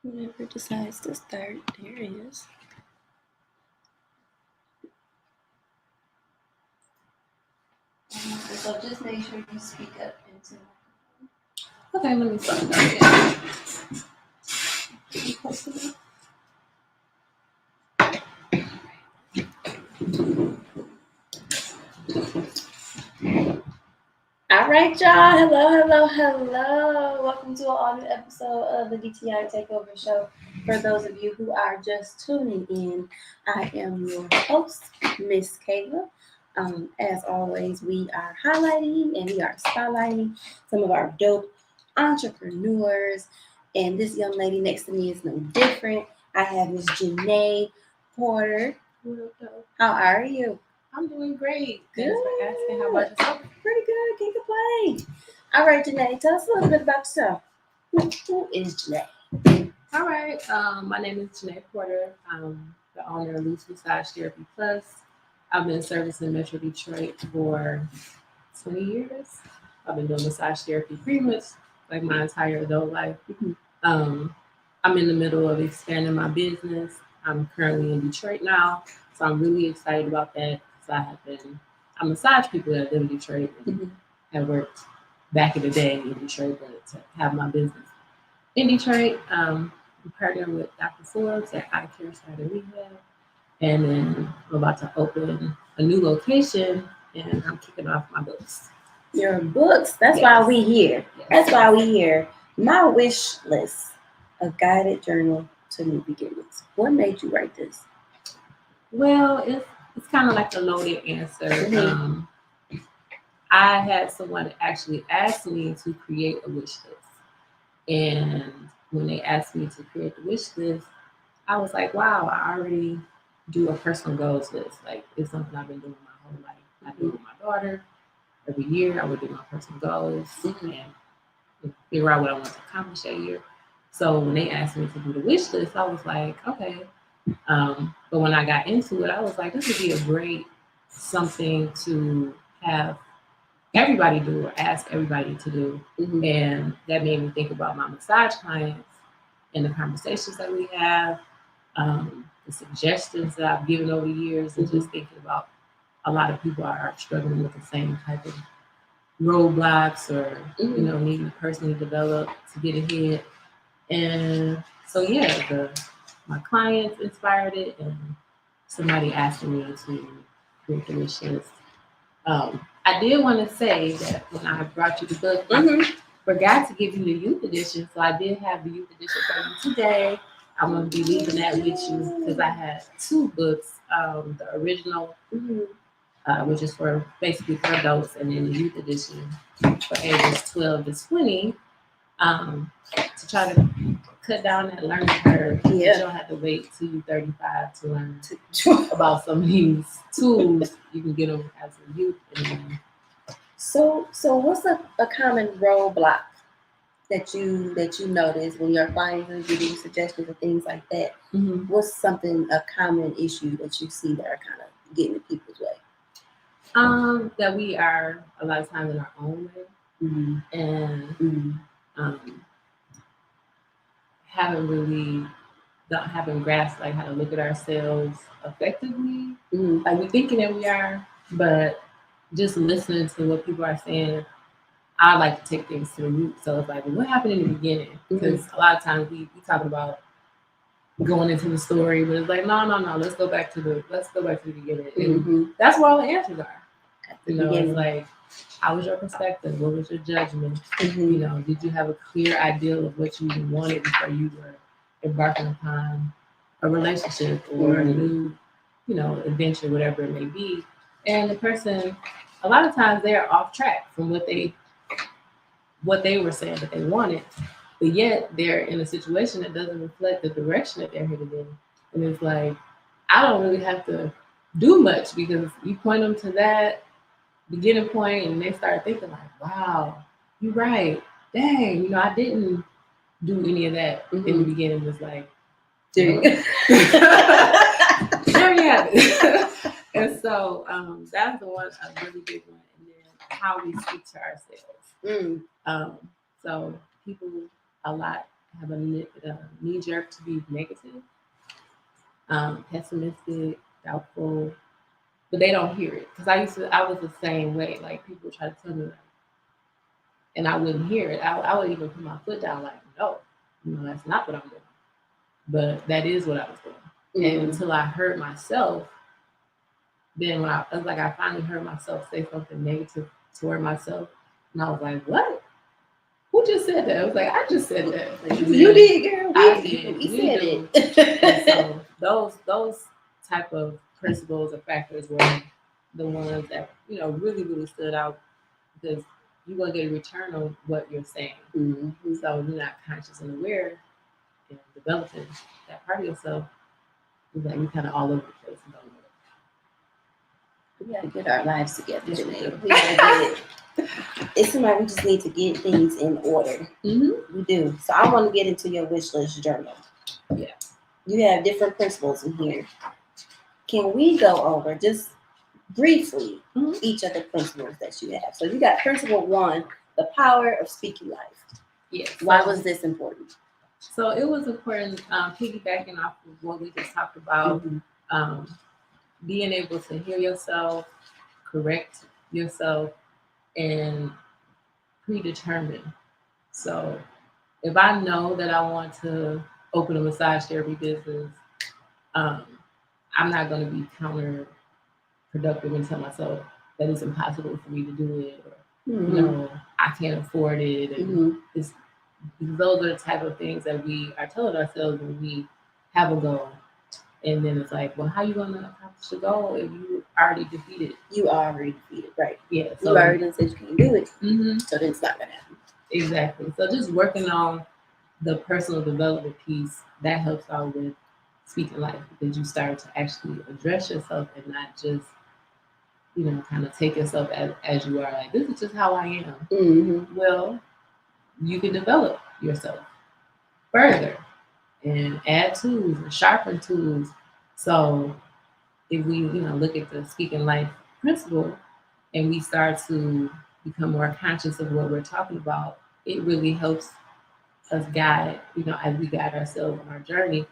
Whoever decides to start, there it is. So just make sure you speak up into the Okay, let me start again. All right, y'all. Hello. Welcome to an all new episode of the DTI Takeover Show. For those of you who are just tuning in, I am your host, Miss Kayla. As always, we are highlighting and we are spotlighting some of our dope entrepreneurs. And this young lady next to me is no different. I have Miss Janae Porter. How are you? I'm doing great. Good. Thanks for asking. How about yourself? Pretty good. Can't complain. All right, Janae, tell us a little bit about yourself. Who is Janae? All right. My name is Janae Porter. I'm the owner of Loose Massage Therapy Plus. I've been servicing Metro Detroit for 20 years. I've been doing massage therapy pretty much like my entire adult life. I'm in the middle of expanding my business. I'm currently in Detroit now, so I'm really excited about that because I massage people that live in Detroit and have worked back in the day in Detroit, but to have my business in Detroit, I'm partnering with Dr. Forbes at Eye Care Side of Rehab, and then I'm about to open a new location, and I'm kicking off my books. Your books. That's Yes. why we here. Yes. That's why we here. My wish list: a guided journal to new beginnings. What made you write this? Well, it's kind of like a loaded answer. Mhm. I had someone actually ask me to create a wish list, and when they asked me to create the wish list, I was like, wow, I already do a personal goals list. Like it's something I've been doing my whole life. I do it with my daughter. Every year I would do my personal goals and figure out what I want to accomplish that year. So when they asked me to do the wish list, I was like, okay. But when I got into it, I was like, this would be a great something to have everybody do or ask everybody to do. And that made me think about my massage clients and the conversations that we have, the suggestions that I've given over the years, and just thinking about a lot of people are struggling with the same type of roadblocks or needing to personally develop to get ahead. And so my clients inspired it, and somebody asked me to create the wish list. I did want to say that when I brought you the book, I forgot to give you the youth edition, so I did have the youth edition for you today. I'm going to be leaving that with you because I had two books, the original, which is for basically for adults, and then the youth edition for ages 12 to 20, to try to cut down that learning curve. You don't have to wait till you're 35 to learn about some of these tools. You can get them as a youth. So what's a common roadblock that you notice when your clients are giving you suggestions and things like that? What's a common issue that you see that are kind of getting in people's way? That we are a lot of times in our own way, and haven't grasped like how to look at ourselves effectively. Like we're thinking that we are, but just listening to what people are saying, I like to take things to the root. So it's like, what happened in the beginning? Because a lot of times we talk about going into the story, but it's like, no, let's go back to the beginning. And that's where all the answers are. It's like, how was your perspective? What was your judgment? Did you have a clear idea of what you wanted before you were embarking upon a relationship or a new, adventure, whatever it may be? And the person, a lot of times they are off track from what they were saying that they wanted, but yet they're in a situation that doesn't reflect the direction that they're headed in. And it's like, I don't really have to do much because you point them to that beginning point and they start thinking like, wow, you're right. Dang, I didn't do any of that in the beginning. It was like, there you have it. And so that's the one, a really big one. And then how we speak to ourselves. So people a lot have a knee jerk to be negative, pessimistic, doubtful, but they don't hear it. Because I was the same way. Like people try to tell me that, and I wouldn't hear it. I would even put my foot down, like, no, that's not what I'm doing. But that is what I was doing. Mm-hmm. And until I heard myself, then when I finally heard myself say something negative toward myself, and I was like, what? Who just said that? I was like, I just said that. You did, girl. I did. We said do. it. So those type of principles or factors were the ones that really really stood out, because you're gonna get a return on what you're saying. Mm-hmm. So you're not conscious and aware and developing that part of yourself. It's like you're kind of all over the place and don't know it. We gotta get our lives together Yes, today. we We gotta get it. It's somebody we just need to get things in order. Mm-hmm. We do. So I want to get into your wish list journal. Yeah. You have different principles in here. Can we go over just briefly each of the principles that you have? So you got principle 1, the power of speaking life. Yes. Why was this important? So it was important, piggybacking off of what we just talked about, being able to hear yourself, correct yourself, and predetermine. So if I know that I want to open a massage therapy business, I'm not going to be counterproductive and tell myself that it's impossible for me to do it, or I can't afford it, and those are the type of things that we are telling ourselves when we have a goal. And then it's like, well, how are you going to accomplish the goal if you already defeated? You already defeated, right? Yeah. So you already said you can't do it. So then it's not going to happen. Exactly. So just working on the personal development piece, that helps out with speaking life, because you start to actually address yourself and not just, kind of take yourself as you are. Like, this is just how I am. Well, you can develop yourself further and add tools and sharpen tools. So if we, look at the speaking life principle and we start to become more conscious of what we're talking about, it really helps us guide, as we guide ourselves on our journey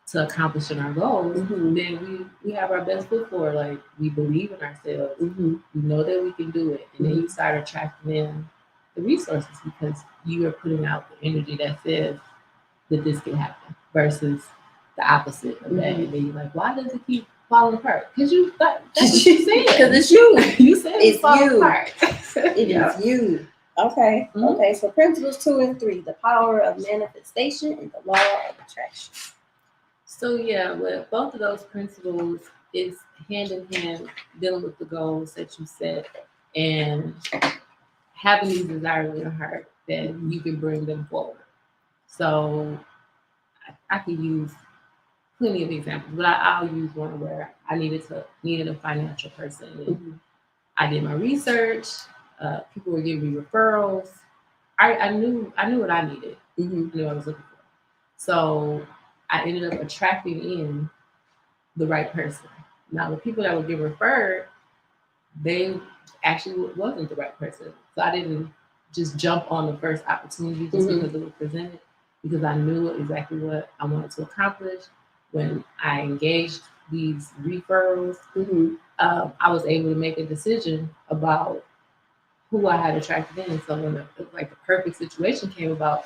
to accomplishing our goals. Then we have our best foot forward. Like, we believe in ourselves. We know that we can do it. And then you start attracting in the resources, because you are putting out the energy that says that this can happen, versus the opposite of that. And then you're like, why does it keep falling apart? Because you thought that's what you said. Because it's you. You said it's falling you. apart. It is you. Okay. Okay. So principles 2 and 3, the power of manifestation and the law of attraction. So yeah, with both of those principles, it's hand in hand dealing with the goals that you set and having these desires in your heart that you can bring them forward. So I could use plenty of examples, but I'll use one where I needed a financial person. And I did my research. People were giving me referrals. I knew what I needed. I knew what I was looking for. So I ended up attracting in the right person. Now, the people that would get referred, they actually wasn't the right person. So I didn't just jump on the first opportunity just because it was presented, because I knew exactly what I wanted to accomplish. When I engaged these referrals, I was able to make a decision about who I had attracted in. So when the perfect situation came about,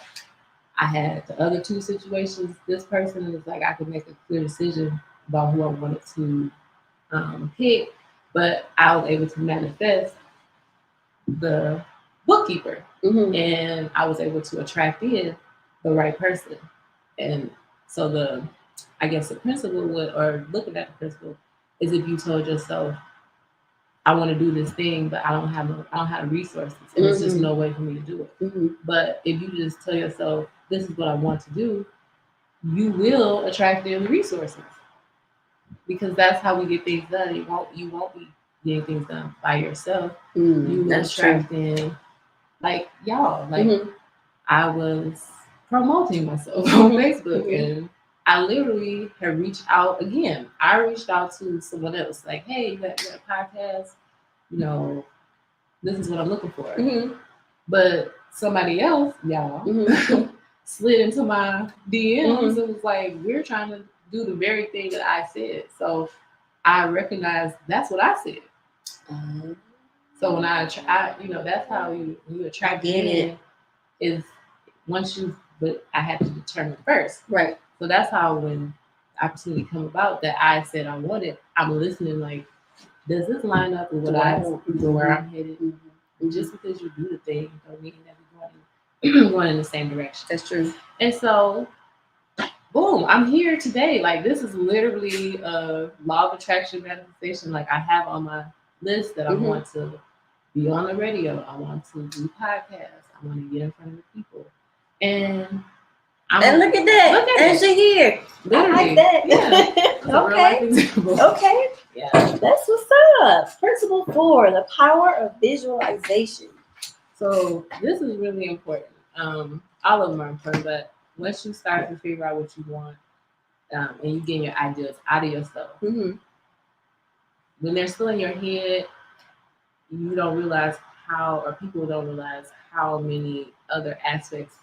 I had the other 2 situations. This person was like, I could make a clear decision about who I wanted to pick, but I was able to manifest the bookkeeper, and I was able to attract in the right person. And so the principle or looking at the principle is, if you told yourself, I want to do this thing, but I don't have resources, and there's just no way for me to do it. But if you just tell yourself, this is what I want to do, you will attract in the resources, because that's how we get things done. You won't be getting things done by yourself. You will attract in, like y'all. Like, I was promoting myself on Facebook, and I literally have reached out again. I reached out to someone else, like, hey, you got a podcast, this is what I'm looking for. But somebody else, y'all, slid into my DMs. It was like, we're trying to do the very thing that I said. So I recognize that's what I said. So when I that's how you attract in is once you, but I had to determine first. Right. So that's how when opportunity come about that I said I wanted, I'm listening like, does this line up with what I want, where I'm headed? And just because you do the thing don't mean that we're going in the same direction. That's true. And so boom, I'm here today. Like, this is literally a law of attraction manifestation. Like, I have on my list that I want to be on the radio. I want to do podcasts. I want to get in front of the people. And look at that. Look at and she here. Literally. I like that. Yeah. Okay. Yeah. That's what's up. Principle 4, the power of visualization. So this is really important. All of them are important, but once you start to figure out what you want, and you get your ideas out of yourself, when they're still in your head, you don't realize or people don't realize how many other aspects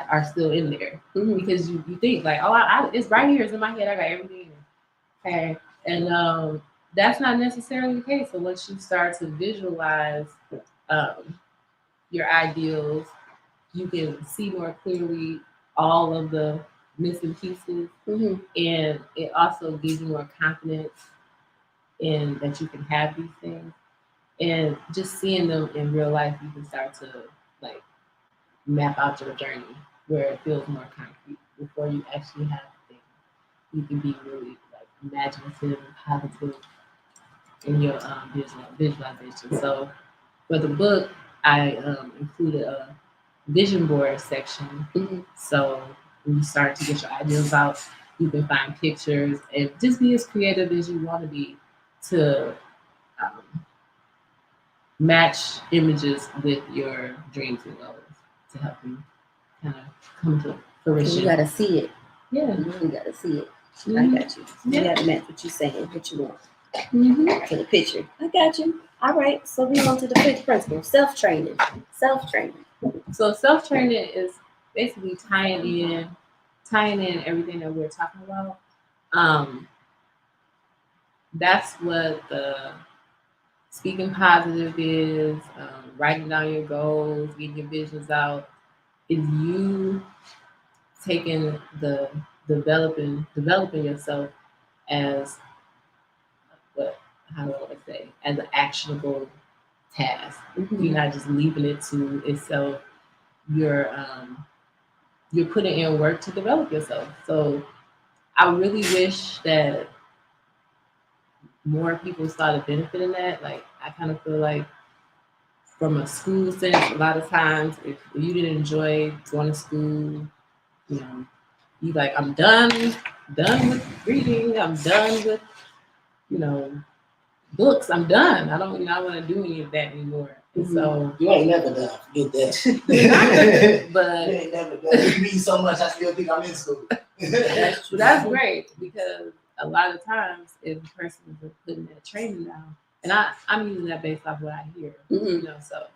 are still in there. Because you think like, oh, it's right here, it's in my head, I got everything. Okay, and that's not necessarily the case. So once you start to visualize your ideals, you can see more clearly all of the missing pieces, and it also gives you more confidence in that you can have these things. And just seeing them in real life, you can start to like map out your journey where it feels more concrete before you actually have things. You can be really like imaginative and positive in your visualization. So for the book, I included a vision board section. So when you start to get your ideas out, you can find pictures and just be as creative as you want to be to match images with your dreams and goals to help you kind of come to fruition. You gotta see it. Yeah. You really gotta see it. I got you. You gotta match what you're saying, what you want to the picture. I got you. All right. So we on to the 5th principle: self-training. Self-training. So self-training is basically tying in everything that we're talking about. That's what the speaking positive is, writing down your goals, getting your visions out, is you taking the developing yourself as as an actionable task. You're not just leaving it to itself. You're putting in work to develop yourself. So I really wish that more people started benefiting that. Like, I kind of feel like from a school sense, a lot of times if you didn't enjoy going to school, you like, I'm done with reading, I'm done with, books, I'm done. I don't want to do any of that anymore. And so you ain't never done. Forget that. But you ain't never done. You read so much, I still think I'm in school. That's great, because a lot of times if a person is putting that training down, and I'm using that based off what I hear, so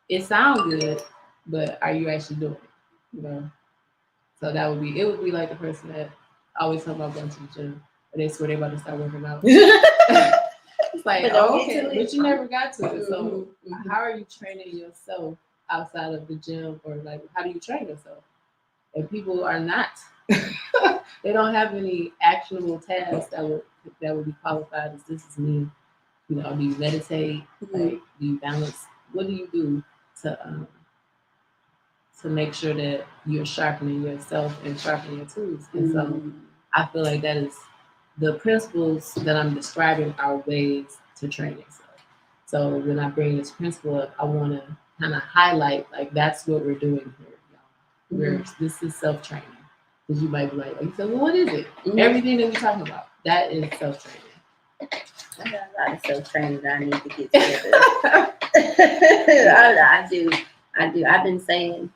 it sounds good, but are you actually doing it? So it would be like the person that always talk about going to the gym, but they swear they about to start working out. It's like, okay, but you never got to it. So how are you training yourself outside of the gym, or like, how do you train yourself? And people are not. They don't have any actionable tasks that would be qualified as this is me. Do you meditate? Like, do you balance? What do you do to make sure that you're sharpening yourself and sharpening your tools? And so I feel like that is the principles that I'm describing are ways to train yourself. So when I bring this principle up, I want to kind of highlight, like, that's what we're doing here, y'all. This is self-training. Because you might be like, well, what is it? Everything that we're talking about, that is self-training. I got a lot of self-training that I need to get together. I do. I've been saying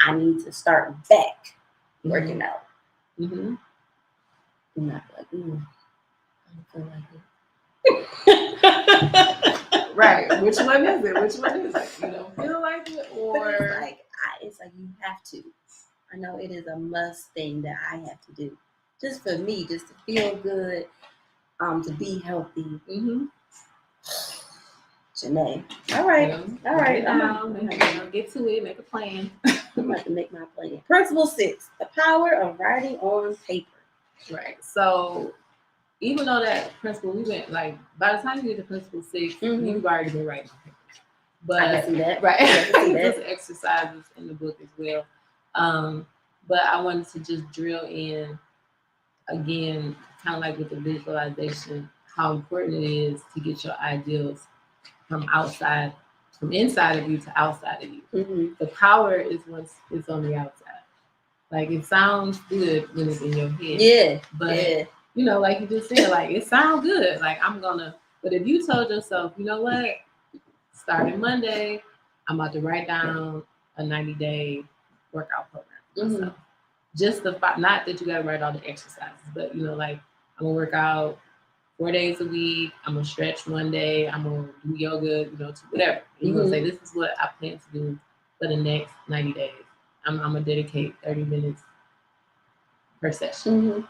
I need to start back working out. And not like, I don't feel like it. Right. Which one is it? You don't feel like it, or it's like you have to. I know it is a must thing that I have to do, just for me, just to feel good, to be healthy. Mm-hmm. Janae. All right. All right. Get to it. Make a plan. I'm about to make my plan. Principle 6: the power of writing on paper. Right. So even though that principle, we went like by the time you get to principle 6, you've already been writing on paper. But I can see that. Right. I can see There's that. exercises in the book as well. But I wanted to just drill in again, kind of like with the visualization, how important it is to get your ideals from inside of you to outside of you. Mm-hmm. The power is once it's on the outside. Like it sounds good when it's in your head. Yeah. But you know, like you just said, like it sounds good. Like but if you told yourself, you know what, starting Monday, I'm about to write down a 90-day workout program for myself. Just not that you gotta write all the exercises, but you know, like I'm gonna work out 4 days a week. I'm gonna stretch one day. I'm gonna do yoga, whatever. And you're gonna say, this is what I plan to do for the next 90 days. I'm gonna dedicate 30 minutes per session.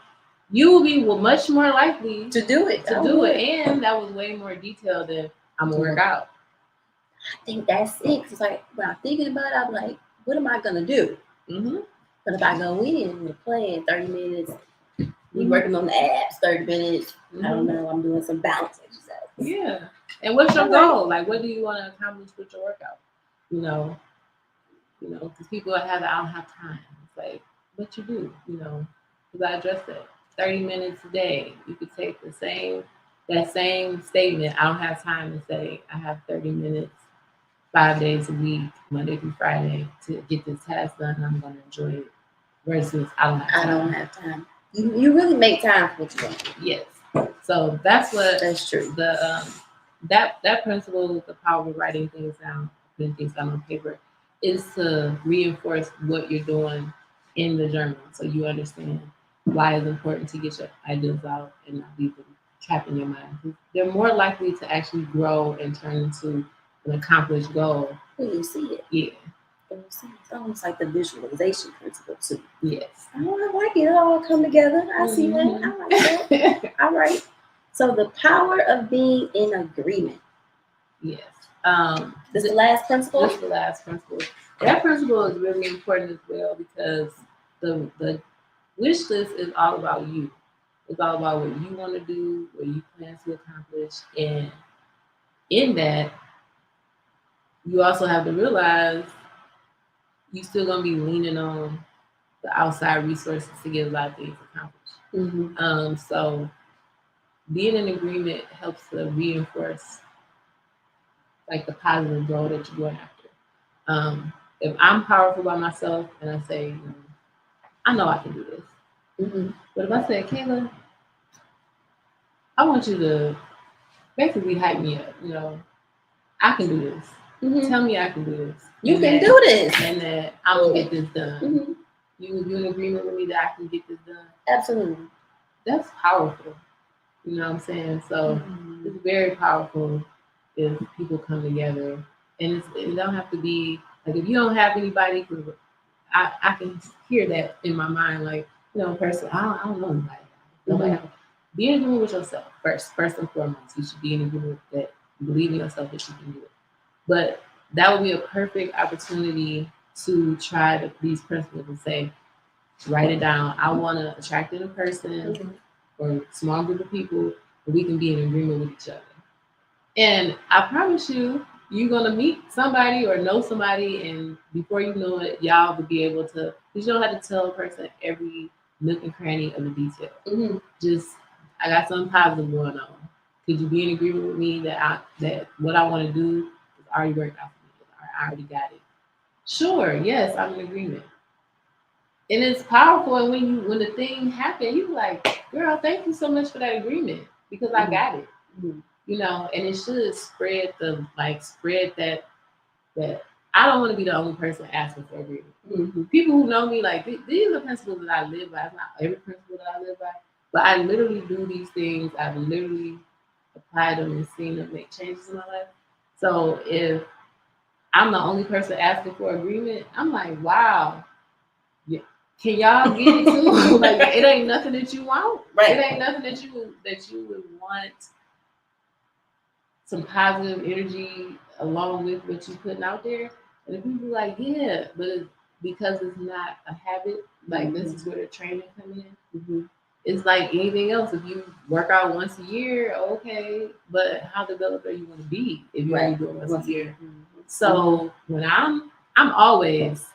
You will be much more likely to do it. And that was way more detailed than I'm gonna work out. I think that's it. It's like when I'm thinking about it, I'm like, what am I gonna do? But if I go in with a plan, 30 minutes, we working on the abs, 30 minutes. I don't know, I'm doing some balance exercises. Yeah. And what's your goal? Like, what do you want to accomplish with your workout? Because people have, I don't have time. It's like, what you do, because I address that. 30 minutes a day. You could take that same statement. I don't have time to say I have 30 minutes 5 days a week, Monday through Friday, to get this task done, and I'm going to enjoy it. Versus, I don't have time. You really make time for what you want. Yes. So that's true. That principle, the power of writing things down, putting things down on paper, is to reinforce what you're doing in the journal, so you understand why it's important to get your ideas out and not leave them trapped in your mind. They're more likely to actually grow and turn into an accomplished goal when you see it. Yeah. It's almost like the visualization principle too. Yes. I like it. It all come together. I see that. I like that. All right. So the power of being in agreement. Yes. This is the last principle? This is the last principle. That principle is really important as well, because the wish list is all about you. It's all about what you want to do, what you plan to accomplish. And in that, you also have to realize you're still going to be leaning on the outside resources to get a lot of things accomplished. So being in agreement helps to reinforce like the positive goal that you're going after. If I'm powerful by myself and I say, I know I can do this. But if I say, Kayla, I want you to basically hype me up, I can do this. Tell me I can do this. You can do this. And that I'm going to get this done. You in agreement with me that I can get this done? Absolutely. That's powerful. You know what I'm saying? So it's very powerful if people come together. And it don't have to be, like if you don't have anybody, I can hear that in my mind, like, person, I don't know anybody. Be in agreement with yourself first and foremost. You should be in agreement that you believe in yourself that you can do it. But that would be a perfect opportunity to try these principles and say, write it down. I want to attract in a person or a small group of people where we can be in agreement with each other. And I promise you, you're going to meet somebody or know somebody, and before you know it, y'all will be able to, because you don't have to tell a person every nook and cranny of the detail. Just, I got something positive going on. Could you be in agreement with me that what I want to do is already worked out for me? I already got it. Sure, yes, I'm in agreement. And it's powerful, and when the thing happened, you like, girl, thank you so much for that agreement, because I got it. And it should spread that I don't want to be the only person asking for agreement. People who know me, like, these are principles that I live by. It's not every principle that I live by, but I literally do these things. I've literally applied them and seen them make changes in my life. So if I'm the only person asking for agreement, I'm like, wow, yeah, can y'all get it too? Like it ain't nothing that you want. Right. It ain't nothing that you would want some positive energy along with what you putting out there. And if people like, yeah, but because it's not a habit, like this is where the training come in. Mm-hmm. It's like anything else. If you work out once a year, okay, but how developed are you going to be if you only do it once a year? Mm-hmm. So when I'm always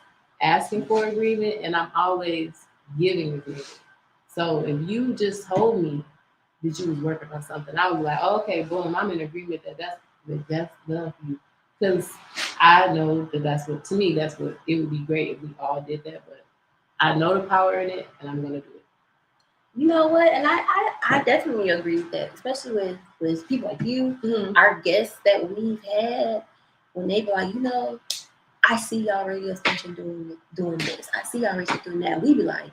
asking for agreement and I'm always giving agreement. So if you just told me that you was working on something, I was like, oh, okay, boom, I'm in agreement that's done for you. Because I know that's what, to me, that's what it would be great if we all did that. But I know the power in it and I'm going to do it. You know what? And I definitely agree with that, especially with people like you, our guests that we've had, when they be like, I see y'all radio station doing this. I see y'all radio doing that. We be like,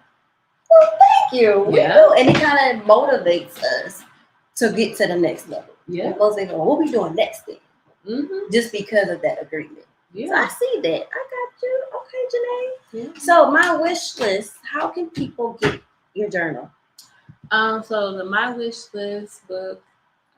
well, thank you. We do. And it kind of motivates us to get to the next level. Yeah. And most people, what we doing next thing? Just because of that agreement. Yeah. So I see that. I got you. Okay, Janae. Yeah. So my wish list, how can people get your journal? So the My Wish List book,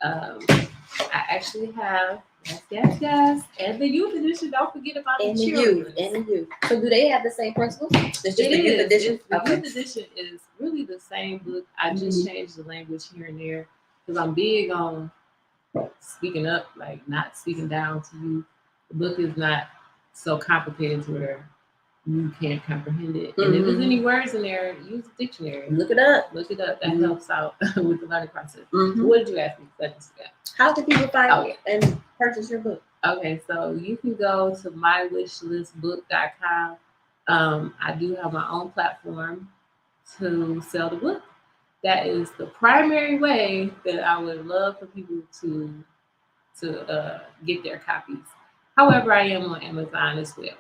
I actually have yes, and the youth edition. Don't forget about the children. And the youth. So do they have the same principles? It's just the youth edition. The youth edition is really the same book. I just changed the language here and there because I'm big on speaking up, like not speaking down to you. The book is not so complicated to where you can't comprehend it. And if there's any words in there, use a dictionary. Look it up. That helps out with the learning process. So what did you ask me? How can people find and purchase your book? Okay, so you can go to mywishlistbook.com. I do have my own platform to sell the book. That is the primary way that I would love for people to get their copies. However, I am on Amazon as well.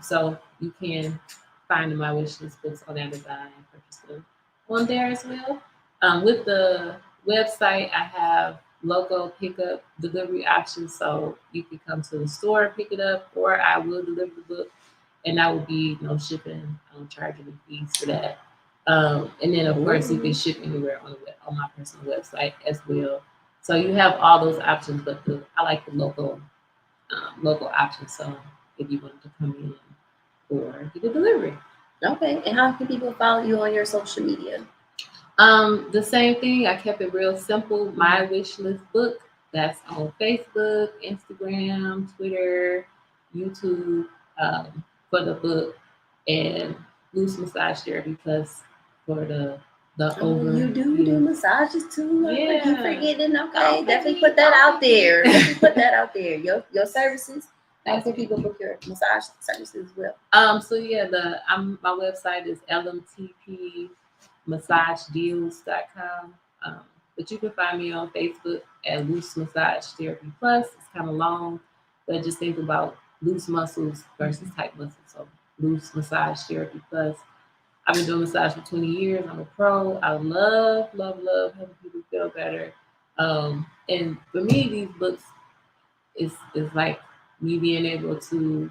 So you can find My Wish List books on Amazon and purchase them on there as well. With the website, I have local pickup delivery options, so you can come to the store and pick it up, or I will deliver the book, and that will be no shipping. I don't charge any fees for that. And then of course you can ship anywhere on my personal website as well. So you have all those options, but I like the local options. So if you wanted to come in or get a delivery. Okay. And how can people follow you on your social media? The same thing. I kept it real simple. My Wish List book. That's on Facebook, Instagram, Twitter, YouTube, for the book, and Loose Massage Therapy Plus for the over. You do massages too. Yeah. Keep forgetting. Okay. Definitely put that out there. Your services. How can people book your massage services as well? So yeah, my website is lmtpmassagedeals.com. But you can find me on Facebook at Loose Massage Therapy Plus. It's kind of long, but just think about loose muscles versus tight muscles. So Loose Massage Therapy Plus. I've been doing massage for 20 years. I'm a pro. I love helping people feel better. And for me, these books is like me being able to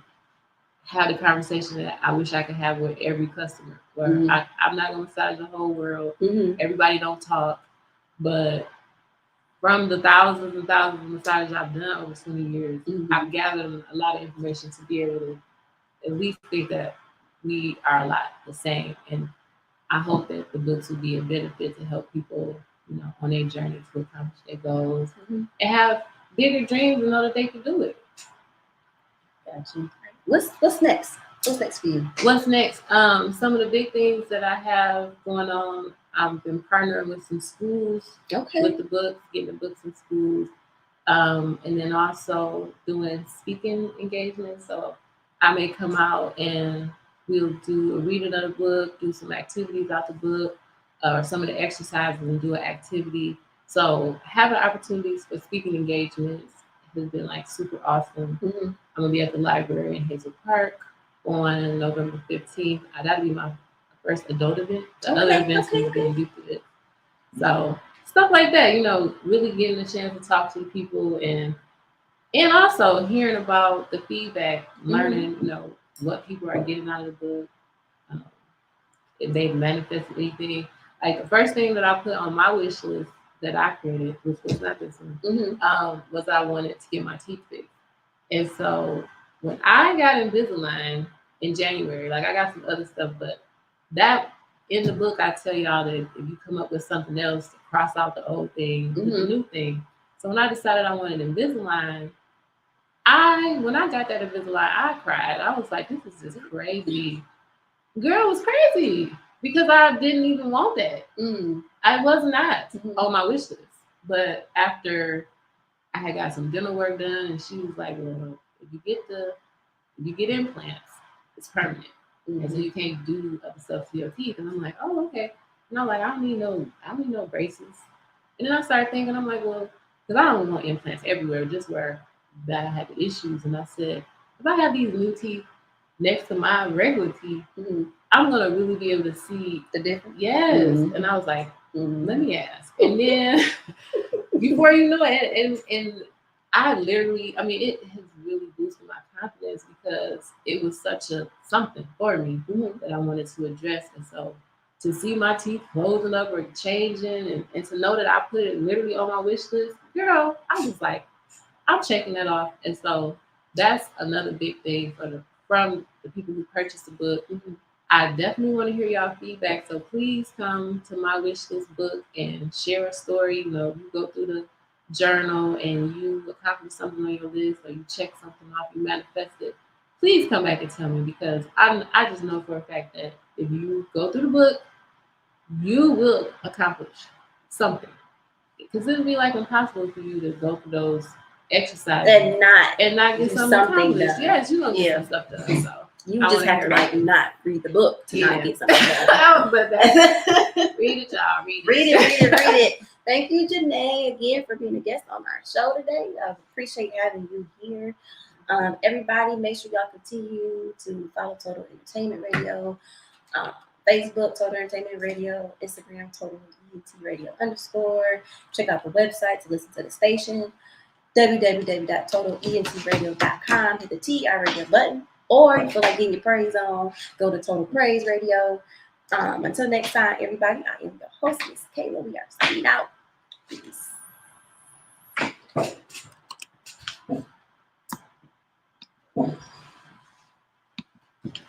have the conversation that I wish I could have with every customer. Where I'm not gonna massage the whole world. Everybody don't talk, but from the thousands and thousands of massages I've done over 20 years, I've gathered a lot of information to be able to at least think that we are a lot the same. And I hope that the books will be a benefit to help people, on their journey to accomplish their goals and have bigger dreams and know that they can do it. Gotcha. What's next? What's next for you? What's next? Some of the big things that I have going on, I've been partnering with some schools with the books, getting the books in schools, and then also doing speaking engagements. So I may come out and we'll do a reading of the book, do some activities out the book, or some of the exercises and do an activity. So having opportunities for speaking engagements has been like super awesome. I'm gonna be at the library in Hazel Park on November 15th. That'll be my first adult event. Other events will be youth event. So stuff like that, really getting a chance to talk to the people and also hearing about the feedback, learning, what people are getting out of the book. if they manifest anything. Like the first thing that I put on my wish list that I created, which was not this one, was I wanted to get my teeth fixed. And so when I got Invisalign in January, like I got some other stuff, but that in the book I tell y'all that if you come up with something else, cross out the old thing with the new thing. So when I decided I wanted Invisalign, when I got that Invisalign, I cried. I was like, this is just crazy. Girl, it was crazy because I didn't even want that. I was not on my wish list. But after I had got some dental work done, and she was like, well, if you get implants, it's permanent. And so you can't do other stuff to your teeth. And I'm like, oh, okay. And I'm like, I don't need no braces. And then I started thinking, I'm like, well, because I don't want implants everywhere, just where that I had the issues. And I said, if I have these new teeth next to my regular teeth, I'm gonna really be able to see the difference. Yes. And I was like, let me ask. And then before you know it, and I literally, I mean, it has really boosted my confidence because it was such a something for me that I wanted to address. And so to see my teeth closing up or changing and to know that I put it literally on my wish list, girl, I was like, I'm checking that off. And so that's another big thing from the people who purchased the book. I definitely want to hear y'all feedback. So please come to my wish list book and share a story. You know, you go through the journal and you accomplish something on your list or you check something off, you manifest it. Please come back and tell me because I just know for a fact that if you go through the book, you will accomplish something. Because it would be like impossible for you to go through those exercises and not get something accomplished. done. Yes, you're gonna get some stuff done. So you just have to like not read the book to not get something done. But read it, y'all. Read it. Thank you, Janae, again for being a guest on our show today. I appreciate having you here. Everybody, make sure y'all continue to follow Total Entertainment Radio, Facebook, Total Entertainment Radio, Instagram, Total ENT Radio _. Check out the website to listen to the station, www.totalentradio.com. Hit the TR Radio button. Or you feel like getting your praise on, go to Total Praise Radio. Until next time, everybody, I am your host, Miss Kayla. We are signing out. Peace.